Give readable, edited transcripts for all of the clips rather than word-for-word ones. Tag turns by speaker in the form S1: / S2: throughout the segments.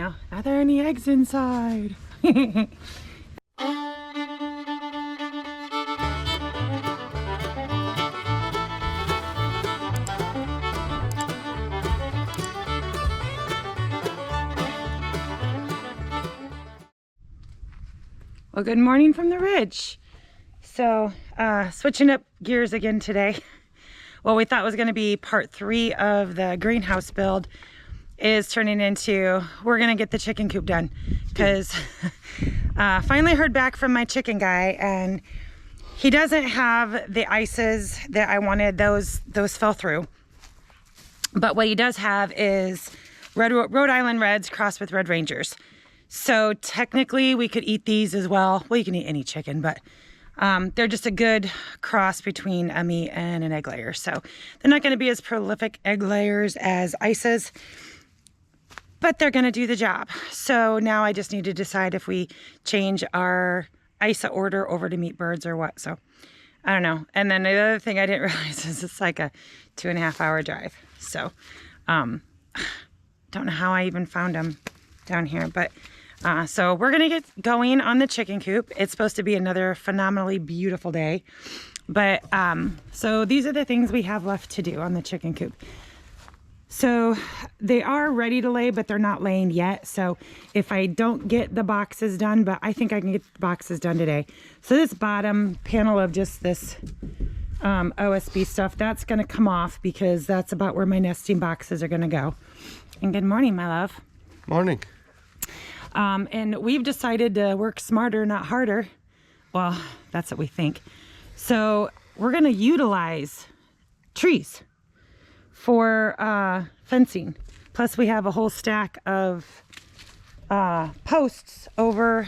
S1: now. Are there any eggs inside? Well, good morning from the ridge. So, switching up gears again today. What we thought was going to be part 3 of the greenhouse build is turning into, we're going to get the chicken coop done. Because finally heard back from my chicken guy, and he doesn't have the ices that I wanted. Those fell through. But what he does have is Rhode Island Reds crossed with Red Rangers. So technically we could eat these as well. Well, you can eat any chicken, but they're just a good cross between a meat and an egg layer. So they're not going to be as prolific egg layers as Ices, but they're going to do the job. So now I just need to decide if we change our ISA order over to meat birds or what. So I don't know. And then the other thing I didn't realize is it's like a 2.5-hour drive. So don't know how I even found them down here, but so we're gonna get going on the chicken coop. It's supposed to be another phenomenally beautiful day, but so these are the things we have left to do on the chicken coop. So they are ready to lay, but they're not laying yet. So if I don't get the boxes done, but I think I can get the boxes done today. So this bottom panel of just this OSB stuff, that's gonna come off because that's about where my nesting boxes are gonna go. And good morning, my love.
S2: Morning.
S1: And we've decided to work smarter, not harder. Well, that's what we think. So we're going to utilize trees for fencing. Plus we have a whole stack of posts over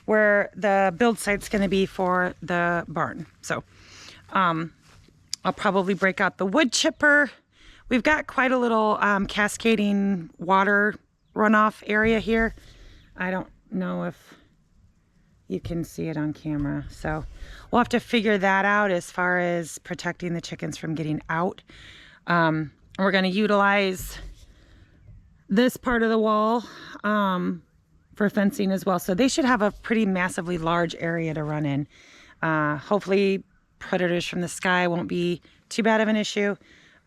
S1: where the build site's going to be for the barn. So I'll probably break out the wood chipper. We've got quite a little cascading water runoff area here. I don't know if you can see it on camera, so we'll have to figure that out as far as protecting the chickens from getting out. We're going to utilize this part of the wall for fencing as well, so they should have a pretty massively large area to run in. Hopefully predators from the sky won't be too bad of an issue.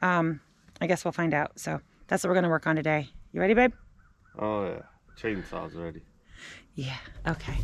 S1: I guess we'll find out. So that's what we're going to work on today. You ready, babe?
S2: Oh yeah, chainsaw's ready.
S1: Yeah, okay.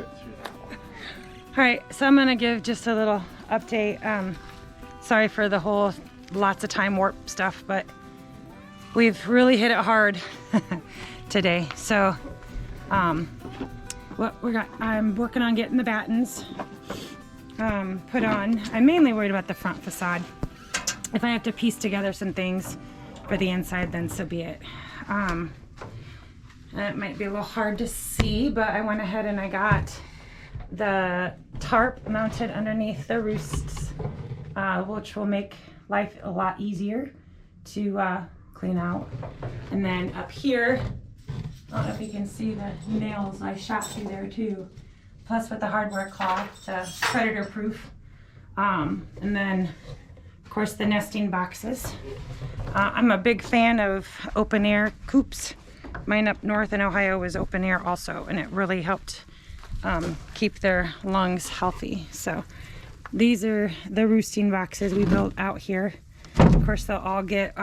S2: get through that one.
S1: All right, so I'm gonna give just a little update. Sorry for the whole lots of time warp stuff, but we've really hit it hard today. So I'm working on getting the battens put on. I'm mainly worried about the front facade. If I have to piece together some things for the inside, then so be it. It might be a little hard to see, but I went ahead and I got the tarp mounted underneath the roosts, which will make life a lot easier to clean out. And then up here, I don't know if you can see the nails I shot through there too, plus with the hardware cloth, predator proof. And then of course the nesting boxes. I'm a big fan of open air coops. Mine up north in Ohio was open air also, and it really helped keep their lungs healthy. So these are the roosting boxes we built out here. Of course they'll all get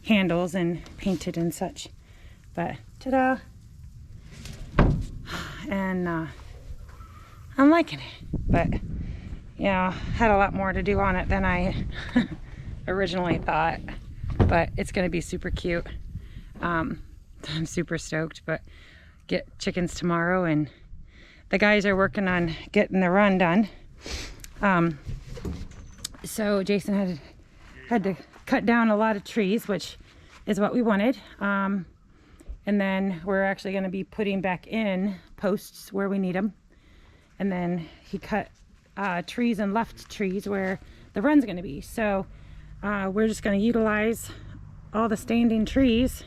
S1: handles and painted and such, but ta-da. And I'm liking it, but yeah, had a lot more to do on it than I originally thought, but it's gonna be super cute. I'm super stoked, but get chickens tomorrow, and the guys are working on getting the run done. So Jason had to cut down a lot of trees, which is what we wanted. And then we're actually going to be putting back in posts where we need them. And then he cut trees and left trees where the run's going to be. So we're just going to utilize all the standing trees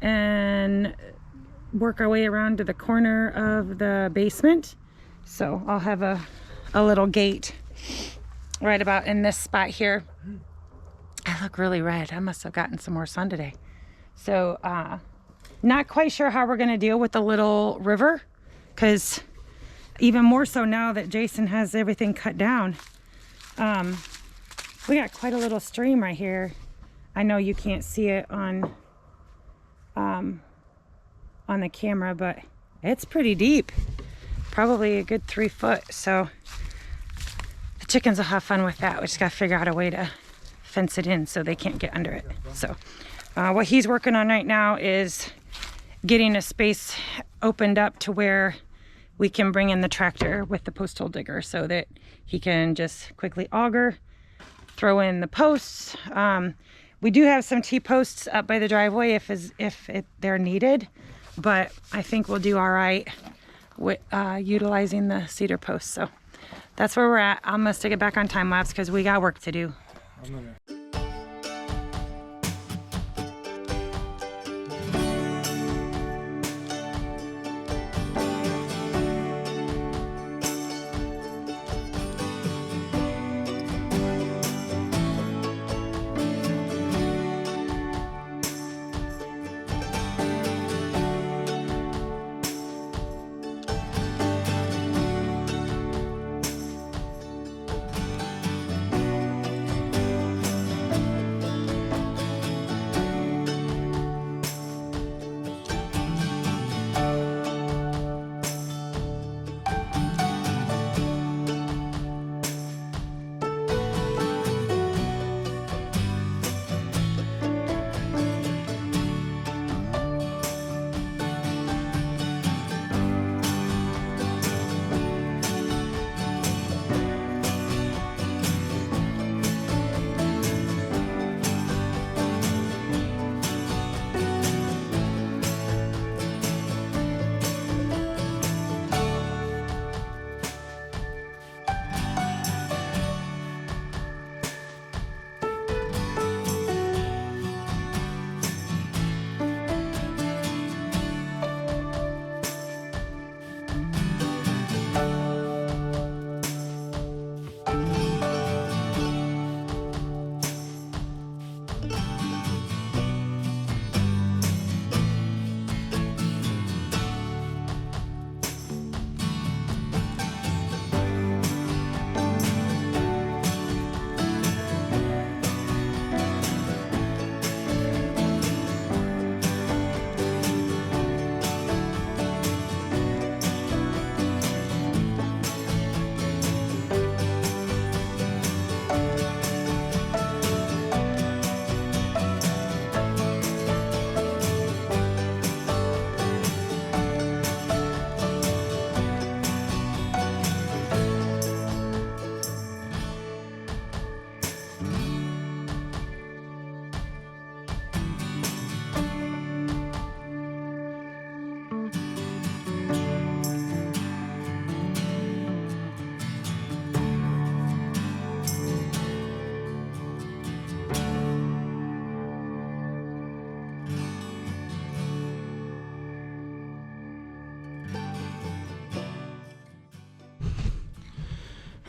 S1: and work our way around to the corner of the basement. So I'll have a little gate right about in this spot here. I look really red. I must have gotten some more sun today. So not quite sure how we're going to deal with the little river, because even more so now that Jason has everything cut down. We got quite a little stream right here. I know you can't see it on the camera, but it's pretty deep, probably a good 3 foot. So the chickens will have fun with that. We just got to figure out a way to fence it in so they can't get under it. So what he's working on right now is getting a space opened up to where we can bring in the tractor with the post hole digger so that he can just quickly auger, throw in the posts. We do have some T-posts up by the driveway if they're needed, but I think we'll do all right with utilizing the cedar posts. So that's where we're at. I'm gonna stick it back on time lapse because we got work to do.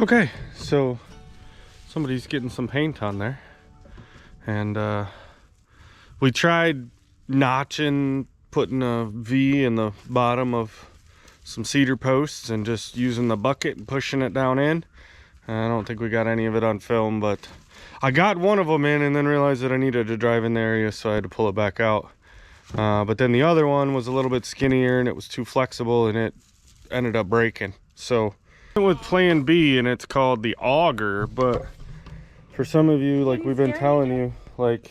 S2: Okay, so somebody's getting some paint on there, and we tried notching, putting a V in the bottom of some cedar posts and just using the bucket and pushing it down in. I don't think we got any of it on film, but I got one of them in and then realized that I needed to drive in the area, so I had to pull it back out. But then the other one was a little bit skinnier and it was too flexible and it ended up breaking. So I went with plan B, and it's called the auger. But for some of you, like we've been telling you, like,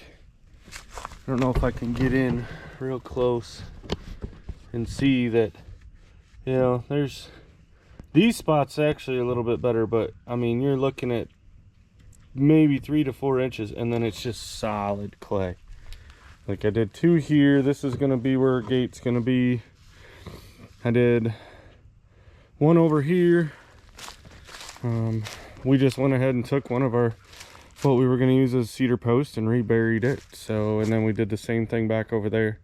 S2: I don't know if I can get in real close and see that, you know, there's these spots actually a little bit better, but I mean, you're looking at maybe 3 to 4 inches and then it's just solid clay. Like I did 2 here. This is gonna be where our gate's gonna be. I did 1 over here. We just went ahead and took one of our, what we were gonna use as cedar post, and reburied it. So, and then we did the same thing back over there.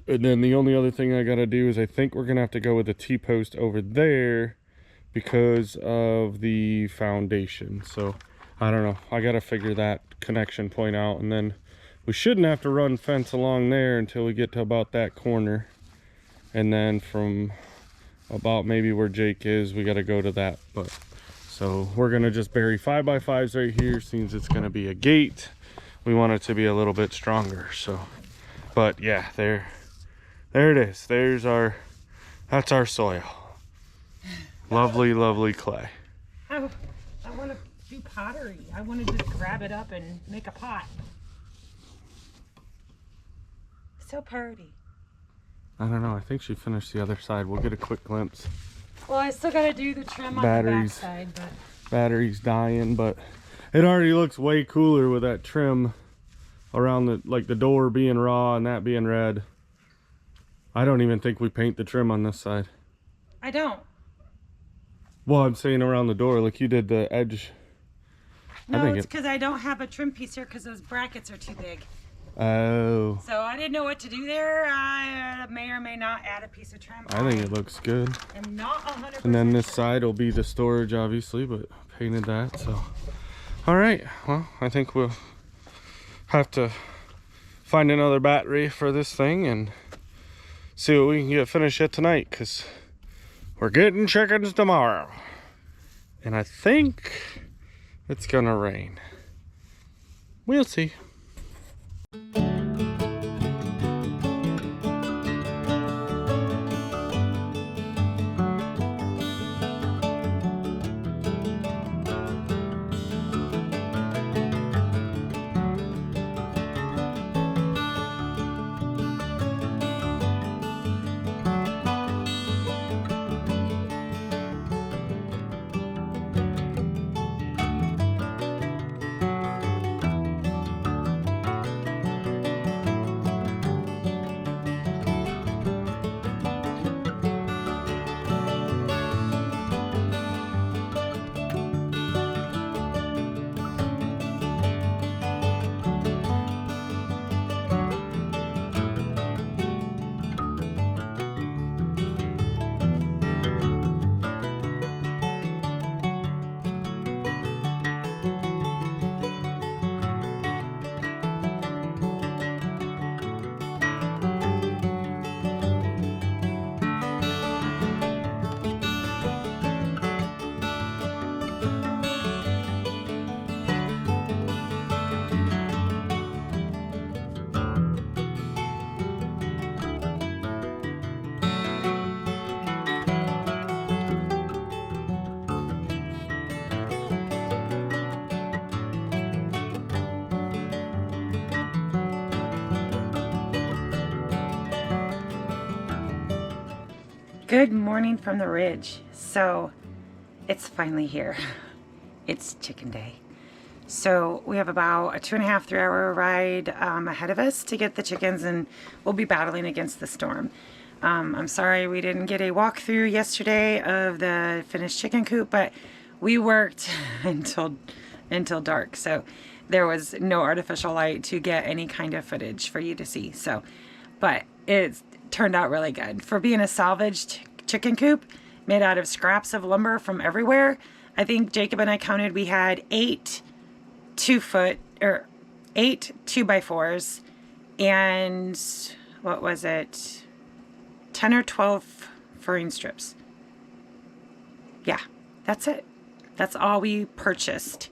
S2: And then the only other thing I gotta do is I think we're gonna have to go with a T-post over there because of the foundation. So I don't know, I gotta figure that connection point out, and then we shouldn't have to run fence along there until we get to about that corner. And then from about maybe where Jake is, we gotta go to that. But so we're gonna just bury 5x5s right here, since it's gonna be a gate. We want it to be a little bit stronger. So, but yeah, there it is. There's our, that's our soil. Lovely, lovely clay.
S1: I want to do pottery. I want to just grab it up and make a pot. So pretty.
S2: I don't know. I think she finished the other side. We'll get a quick glimpse.
S1: Well, I still got to do the trim on the back side, but
S2: battery's dying, but it already looks way cooler with that trim around the, like the door being raw and that being red. I don't even think we paint the trim on this side.
S1: I don't.
S2: Well, I'm saying around the door, like you did the edge.
S1: No, it's because I don't have a trim piece here because those brackets are too big.
S2: Oh.
S1: So I didn't know what to do there. I may or may not add a piece of trim.
S2: I think it looks good.
S1: I'm not 100%.
S2: And then this side will be the storage, obviously, but painted that, so. All right, well, I think we'll have to find another battery for this thing and see what we can get finished yet tonight, because we're getting chickens tomorrow. And I think it's gonna rain. We'll see.
S1: Good morning from the ridge. So it's finally here. It's chicken day. So we have about a 2.5 3 hour ride ahead of us to get the chickens, and we'll be battling against the storm. I'm sorry we didn't get a walkthrough yesterday of the finished chicken coop, but we worked until dark, so there was no artificial light to get any kind of footage for you to see. So, but it's turned out really good for being a salvaged chicken coop made out of scraps of lumber from everywhere. I think Jacob and I counted, we had 8 2x4s and what was it? 10 or 12 furring strips. Yeah, that's it. That's all we purchased.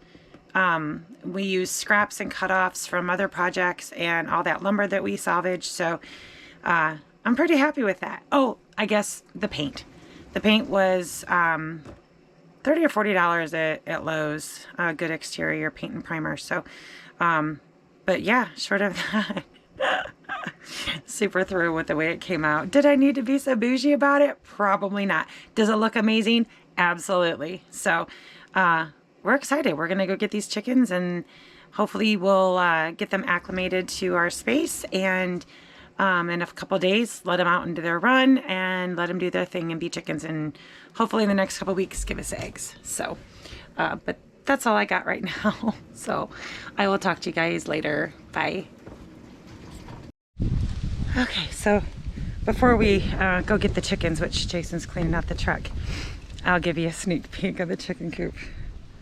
S1: We used scraps and cutoffs from other projects and all that lumber that we salvaged. So I'm pretty happy with that. Oh, I guess the paint. The paint was $30 or $40 at Lowe's. Good exterior paint and primer. So, but yeah, short of that, super through with the way it came out. Did I need to be so bougie about it? Probably not. Does it look amazing? Absolutely. So, we're excited. We're going to go get these chickens and hopefully we'll get them acclimated to our space, and in a couple days let them out into their run and let them do their thing and be chickens, and hopefully in the next couple weeks give us eggs. So, but that's all I got right now. So I will talk to you guys later. Bye. Okay, so before we go get the chickens, which Jason's cleaning out the truck, I'll give you a sneak peek of the chicken coop.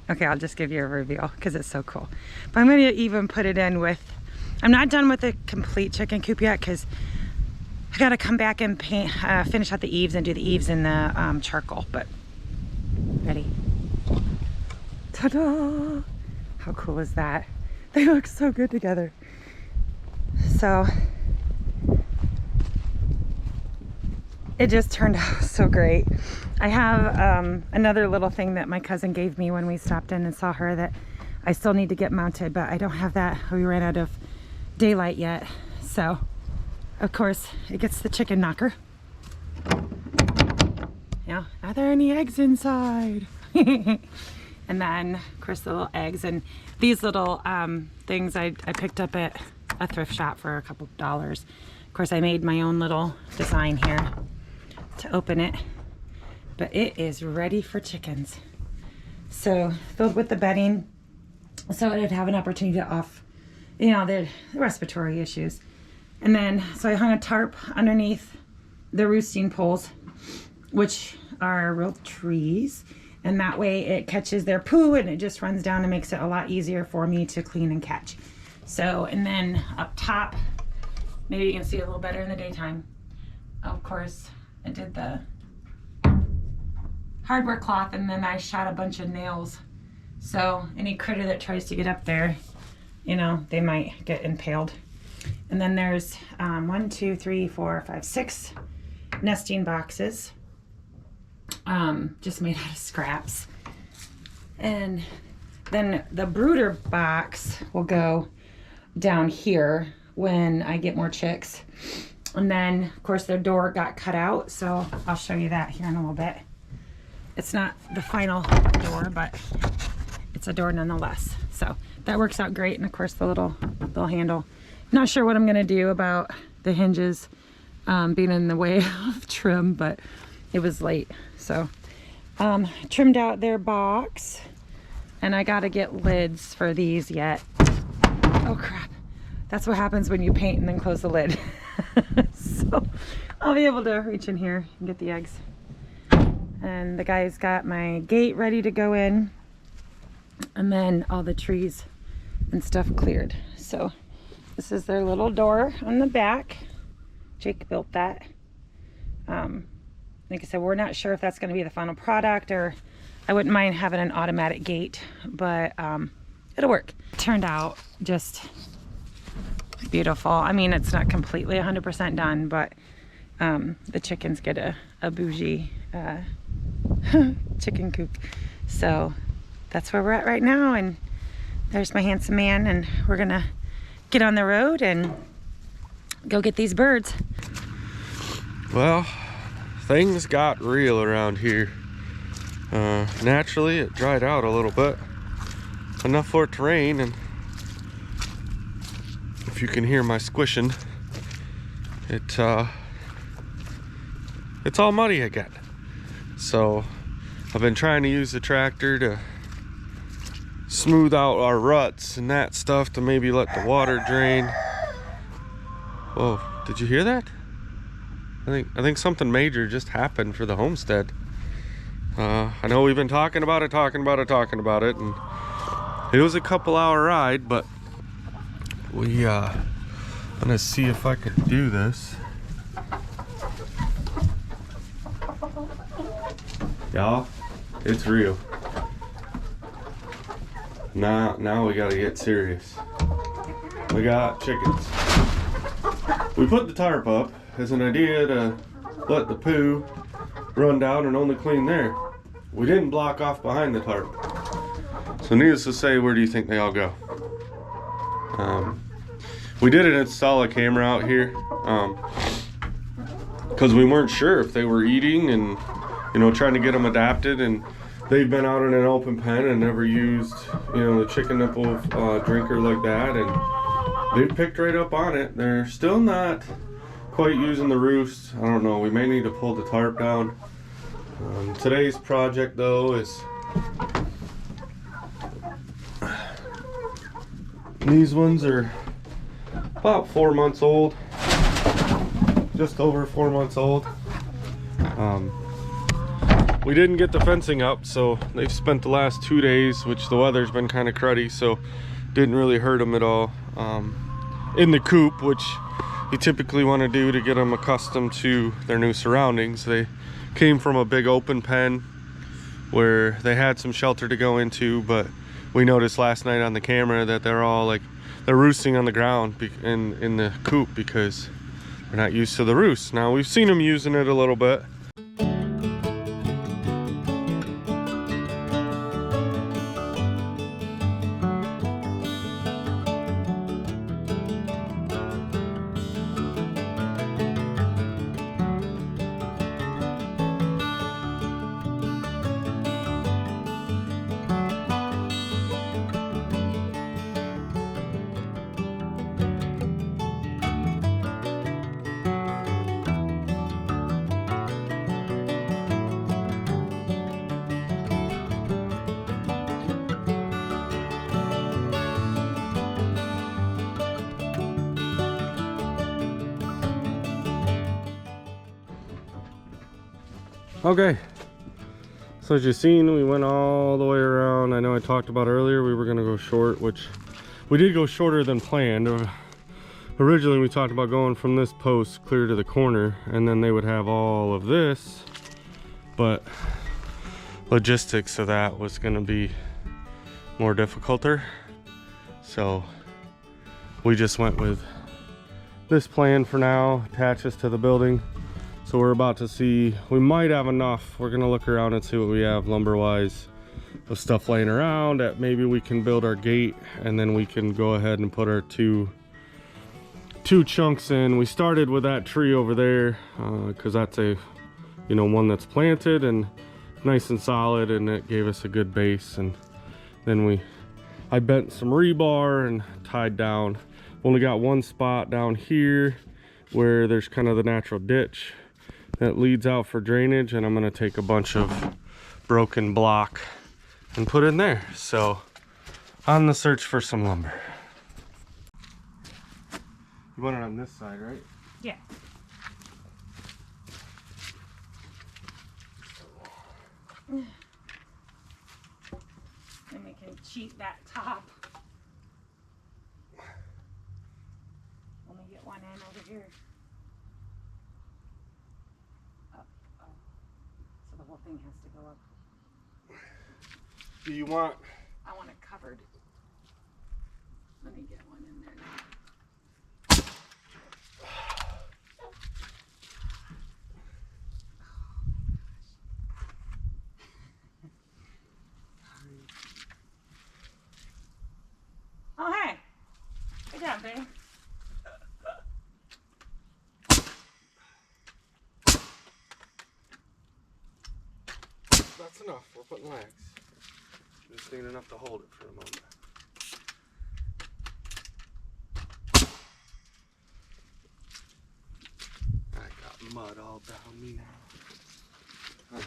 S1: Okay, I'll just give you a reveal because it's so cool. But I'm going to even put it in with, I'm not done with the complete chicken coop yet because I got to come back and paint, finish out the eaves and do the eaves in the charcoal. But ready? Ta-da! How cool is that? They look so good together. So it just turned out so great. I have another little thing that my cousin gave me when we stopped in and saw her that I still need to get mounted, but I don't have that. We ran out of daylight yet. So, of course, it gets the chicken knocker. Yeah, are there any eggs inside? And then, of course, the little eggs. And these little things I picked up at a thrift shop for a couple dollars. Of course, I made my own little design here to open it. But it is ready for chickens. So filled with the bedding, so it'd have an opportunity to off, you know, the respiratory issues. And then, so I hung a tarp underneath the roosting poles, which are real trees. And that way it catches their poo and it just runs down and makes it a lot easier for me to clean and catch. So, and then up top, maybe you can see it a little better in the daytime. Of course, I did the hardware cloth, and then I shot a bunch of nails. So any critter that tries to get up there, you know, they might get impaled. And then there's 1, 2, 3, 4, 5, 6 nesting boxes, just made out of scraps. And then the brooder box will go down here when I get more chicks. And then, of course, their door got cut out, so I'll show you that here in a little bit. It's not the final door, but it's a door nonetheless. So that works out great. And of course the little handle. Not sure what I'm gonna do about the hinges being in the way of trim, but it was late. So trimmed out their box, and I gotta get lids for these yet. Oh crap. That's what happens when you paint and then close the lid. So I'll be able to reach in here and get the eggs. And the guy's got my gate ready to go in, and then all the trees and stuff cleared. So this is their little door on the back. Jake built that. Like I said, we're not sure if that's going to be the final product, or I wouldn't mind having an automatic gate, but it'll work. It turned out just beautiful. I mean, it's not completely 100% done, but the chickens get a bougie chicken coop. So that's where we're at right now, and there's my handsome man, and we're gonna get on the road and go get these birds.
S2: Well, things got real around here. Naturally it dried out a little bit, enough for it to rain, and if you can hear my squishing, it's all muddy again. So I've been trying to use the tractor to smooth out our ruts and that stuff, to maybe let the water drain. Whoa, did you hear that? I think something major just happened for the homestead. I I know we've been talking about it, and it was a couple-hour ride, but we I'm gonna see if I can do this. Y'all, it's real. Now we gotta get serious. We got chickens. We put the tarp up as an idea to let the poo run down and only clean there. We didn't block off behind the tarp. So needless to say, where do you think they all go? We didn't install a camera out here because we weren't sure if they were eating and, you know, trying to get them adapted, and they've been out in an open pen and never used, you know, the chicken nipple drinker like that, and they've picked right up on it. They're still not quite using the roost. I don't know, we may need to pull the tarp down. Today's project though is these ones are about 4 months old, just over 4 months old. We didn't get the fencing up, so they've spent the last 2 days, which the weather's been kind of cruddy, so didn't really hurt them at all, in the coop, which you typically want to do to get them accustomed to their new surroundings. They came from a big open pen where they had some shelter to go into, but we noticed last night on the camera that they're all like, they're roosting on the ground in the coop because they're not used to the roost. Now we've seen them using it a little bit. Okay, so as you've seen, we went all the way around. I know I talked about earlier we were gonna go short, which we did go shorter than planned. Originally we talked about going from this post clear to the corner, and then they would have all of this, but logistics of that was gonna be more difficulter, so we just went with this plan for now. Attaches to the building. So we're about to see, we might have enough. We're gonna look around and see what we have lumber wise of stuff laying around that maybe we can build our gate, and then we can go ahead and put our two chunks in. We started with that tree over there because that's a, you know, one that's planted and nice and solid, and it gave us a good base. And then I bent some rebar and tied down. Only got one spot down here where there's kind of the natural ditch that leads out for drainage, and I'm gonna take a bunch of broken block and put in there. So on the search for some lumber. You want it on this side, right?
S1: Yeah. And we can cheat that top. Let me get one in over here. So the whole thing has to go up.
S2: Do you want?
S1: I want it covered. Let me get one in there now. Oh, hey. Good job, babe.
S2: That's enough. We're putting legs. Just need enough to hold it for a moment. I got mud all down me now.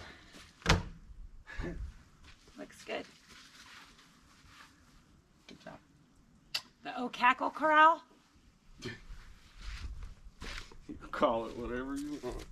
S1: Looks good. Good job. The cackle corral?
S2: You call it whatever you want.